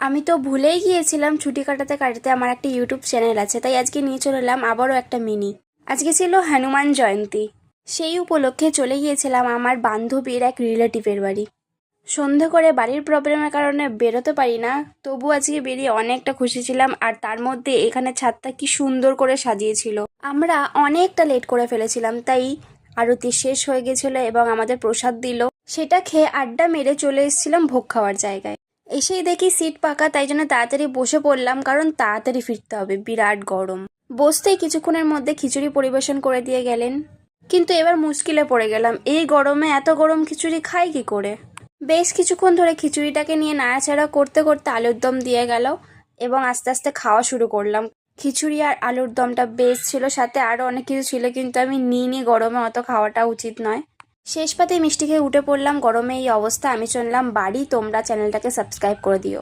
আমি তো ভুলেই গিয়েছিলাম ছুটি কাটাতে কাটাতে আমার একটা ইউটিউব চ্যানেল আছে, তাই আজকে নিয়ে চলে এলাম আবারও একটা মিনি। আজকে ছিল হনুমান জয়ন্তী, সেই উপলক্ষে চলে গিয়েছিলাম আমার বান্ধবীর এক রিলেটিভের বাড়ি। সন্ধে করে বাড়ির প্রবলেমের কারণে বেরোতে পারি না, তবু আজকে বেরিয়ে অনেকটা খুশি ছিলাম। আর তার মধ্যে এখানে ছাদটা কি সুন্দর করে সাজিয়েছিল। আমরা অনেকটা লেট করে ফেলেছিলাম, তাই আরতি শেষ হয়ে গেছিল এবং আমাদের প্রসাদ দিল। সেটা খেয়ে আড্ডা মেরে চলে এসেছিলাম ভোগ খাওয়ার জায়গায়। এসেই দেখি সিট ফাঁকা, তাই জন্য তাড়াতাড়ি বসে পড়লাম, কারণ তাড়াতাড়ি ফিরতে হবে, বিরাট গরম। বসতেই কিছুক্ষণের মধ্যে খিচুড়ি পরিবেশন করে দিয়ে গেলেন, কিন্তু এবার মুশকিলে পড়ে গেলাম। এই গরমে এত গরম খিচুড়ি খাই কি করে। বেশ কিছুক্ষণ ধরে খিচুড়িটাকে নিয়ে নাড়াচাড়া করতে করতে আলুর দম দিয়ে গেল এবং আস্তে আস্তে খাওয়া শুরু করলাম। খিচুড়ি আর আলুর দমটা বেশ ছিল, সাথে আরও অনেক কিছু ছিল, কিন্তু আমি নিইনি, গরমে অত খাওয়াটা উচিত নয়। শেষ পাতে মিষ্টি খেয়ে উঠে পড়লাম। গরমে এই অবস্থা, আমি চললাম বাড়ি। তোমরা চ্যানেলটাকে সাবস্ক্রাইব করে দিও।